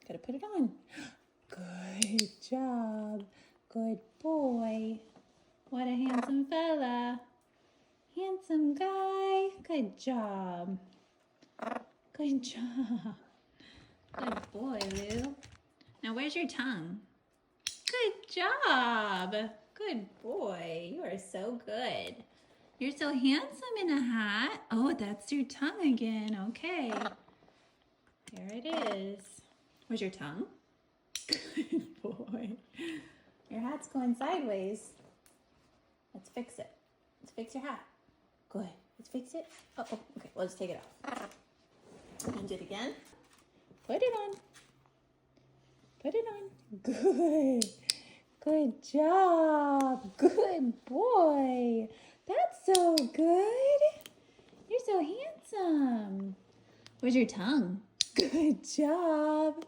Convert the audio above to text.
Gotta put it on. Good job. Good boy. What a handsome fella. Handsome guy. Good job. Good job. Good boy, Lou. Now where's your tongue? Good job. Good boy. You are so good. You're so handsome in a hat. Oh, that's your tongue again. Okay. There it is. Where's your tongue? Good boy. Your hat's going sideways. Let's fix it. Let's fix your hat. Good. Let's fix it. Oh, okay. Well, let's take it off. And do it again. Put it on. Put it on. Good. Good job. Good boy. That's so good. You're so handsome. Where's your tongue? Good job.